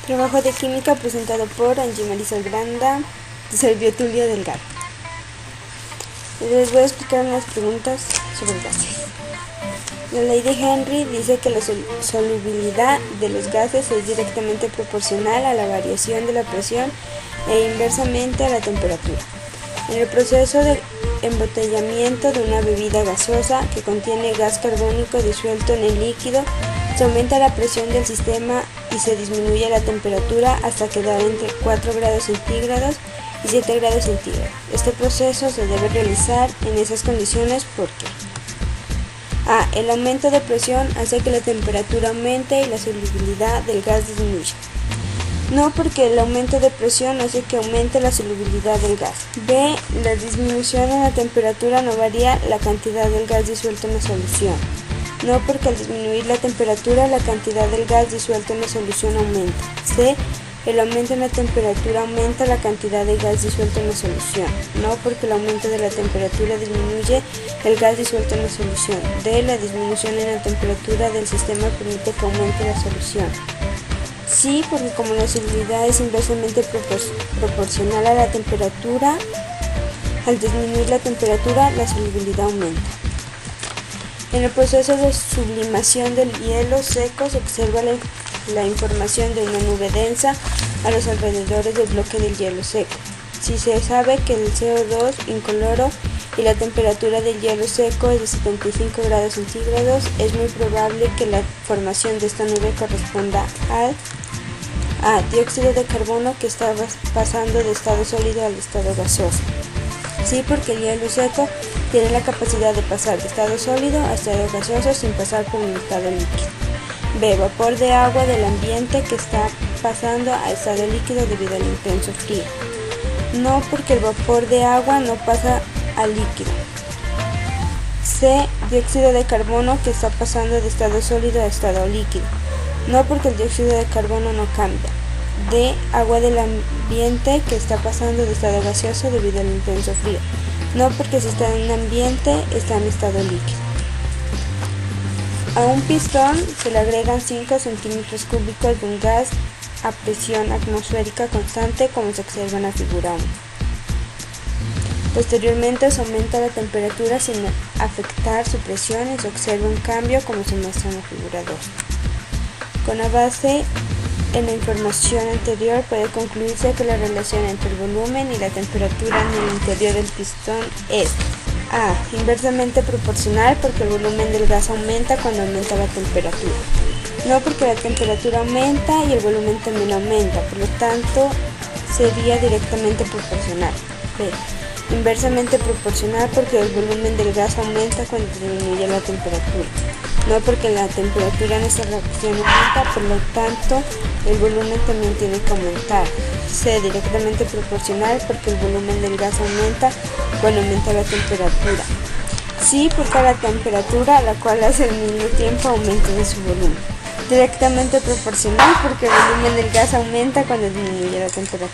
Trabajo de química presentado por Angie Marisol Granda, de Servio-Tulio Delgado. Les voy a explicar unas preguntas sobre gases. La ley de Henry dice que la solubilidad de los gases es directamente proporcional a la variación de la presión e inversamente a la temperatura. En el proceso de embotellamiento de una bebida gaseosa que contiene gas carbónico disuelto en el líquido, se aumenta la presión del sistema y se disminuye la temperatura hasta quedar entre 4 grados centígrados y 7 grados centígrados. Este proceso se debe realizar en esas condiciones porque A. El aumento de presión hace que la temperatura aumente y la solubilidad del gas disminuya. No, porque el aumento de presión hace que aumente la solubilidad del gas. B. La disminución en la temperatura no varía la cantidad del gas disuelto en la solución. No, porque al disminuir la temperatura la cantidad del gas disuelto en la solución aumenta. C. El aumento en la temperatura aumenta la cantidad de gas disuelto en la solución. No, porque el aumento de la temperatura disminuye el gas disuelto en la solución. D. La disminución en la temperatura del sistema permite que aumente la solución. Sí, porque como la solubilidad es inversamente proporcional a la temperatura, al disminuir la temperatura, la solubilidad aumenta. En el proceso de sublimación del hielo seco se observa la información de una nube densa a los alrededores del bloque del hielo seco. Si se sabe que el CO2 incoloro y la temperatura del hielo seco es de 75 grados centígrados, es muy probable que la formación de esta nube corresponda al A. Dióxido de carbono que está pasando de estado sólido al estado gaseoso. Sí, porque el hielo seco tiene la capacidad de pasar de estado sólido a estado gaseoso sin pasar por un estado líquido. B. Vapor de agua del ambiente que está pasando a estado líquido debido al intenso frío. No, porque el vapor de agua no pasa a líquido. C. Dióxido de carbono que está pasando de estado sólido a estado líquido. No, porque el dióxido de carbono no cambia. D. Agua del ambiente que está pasando de estado gaseoso debido al intenso frío. No, porque si está en un ambiente está en estado líquido. A un pistón se le agregan 5 centímetros cúbicos de un gas a presión atmosférica constante, como se observa en la figura 1. Posteriormente se aumenta la temperatura sin afectar su presión y se observa un cambio, como se muestra en la figura 2. Con la base en la información anterior puede concluirse que la relación entre el volumen y la temperatura en el interior del pistón es A. Inversamente proporcional, porque el volumen del gas aumenta cuando aumenta la temperatura. No, porque la temperatura aumenta y el volumen también aumenta, por lo tanto sería directamente proporcional. B. Inversamente proporcional, porque el volumen del gas aumenta cuando disminuye la temperatura. No, porque la temperatura en esta reacción aumenta, por lo tanto el volumen también tiene que aumentar. C. Directamente proporcional, porque el volumen del gas aumenta cuando aumenta la temperatura. Sí, porque la temperatura, la cual hace al mismo tiempo aumento de su volumen. Directamente proporcional, porque el volumen del gas aumenta cuando disminuye la temperatura.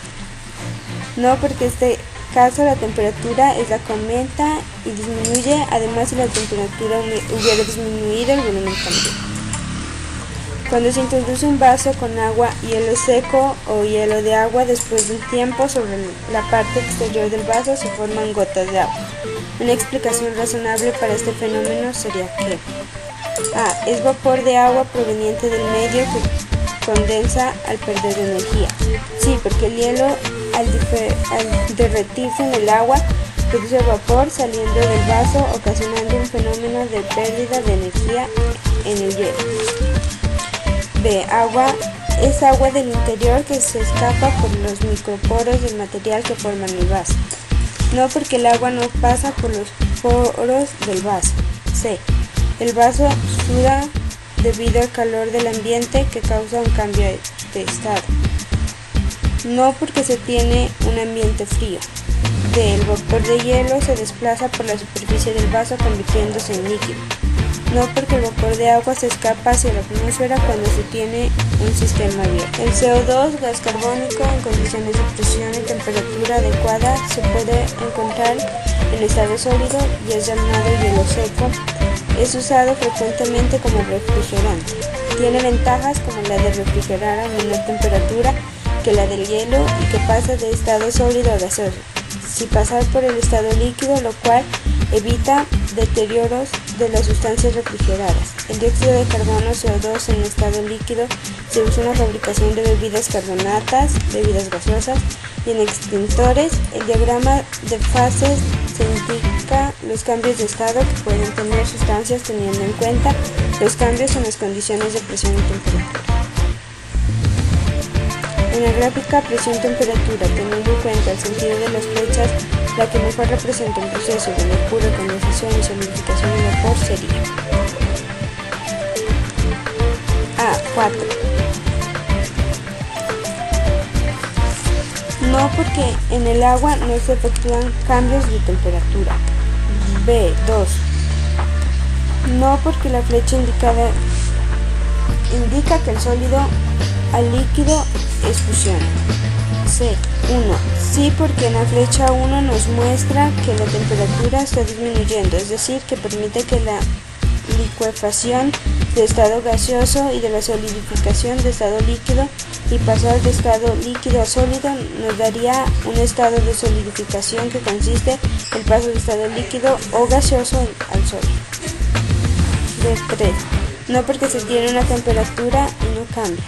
No, porque este caso la temperatura es la que aumenta y disminuye, además si la temperatura hubiera disminuido el volumen también. Cuando se introduce un vaso con agua, hielo seco o hielo de agua, después de un tiempo sobre la parte exterior del vaso se forman gotas de agua. Una explicación razonable para este fenómeno sería que A. Es vapor de agua proveniente del medio que condensa al perder energía. Sí, porque el hielo al derretirse en el agua produce vapor saliendo del vaso, ocasionando un fenómeno de pérdida de energía en el hielo. B. Agua es agua del interior que se escapa por los microporos del material que forman el vaso. No, porque el agua no pasa por los poros del vaso. C. El vaso suda debido al calor del ambiente que causa un cambio de estado. No, porque se tiene un ambiente frío. D. El vapor de hielo se desplaza por la superficie del vaso convirtiéndose en líquido. No, porque el vapor de agua se escapa hacia la atmósfera cuando se tiene un sistema abierto. El CO2, gas carbónico, en condiciones de presión y temperatura adecuada, se puede encontrar en estado sólido y es llamado hielo seco. Es usado frecuentemente como refrigerante. Tiene ventajas como la de refrigerar a menor temperatura que la del hielo y que pasa de estado sólido a gaseoso, sin pasar por el estado líquido, lo cual evita deterioros de las sustancias refrigeradas. El dióxido de carbono CO2 en estado líquido se usa en la fabricación de bebidas carbonatas, bebidas gaseosas y en extintores. El diagrama de fases se indica los cambios de estado que pueden tener sustancias teniendo en cuenta los cambios en las condiciones de presión y temperatura. En la gráfica presión-temperatura, teniendo en cuenta el sentido de las flechas, la que mejor representa un proceso de mercurio, condensación y solidificación de vapor sería A4. No, porque en el agua no se efectúan cambios de temperatura. B2. No, porque la flecha indicada indica que el sólido al líquido es fusión. C1. Sí, porque en la flecha 1 nos muestra que la temperatura está disminuyendo, es decir, que permite que la licuefacción de estado gaseoso y de la solidificación de estado líquido y pasar de estado líquido a sólido nos daría un estado de solidificación que consiste en el paso de estado líquido o gaseoso al sólido. D3. No, porque se tiene una temperatura y no cambia.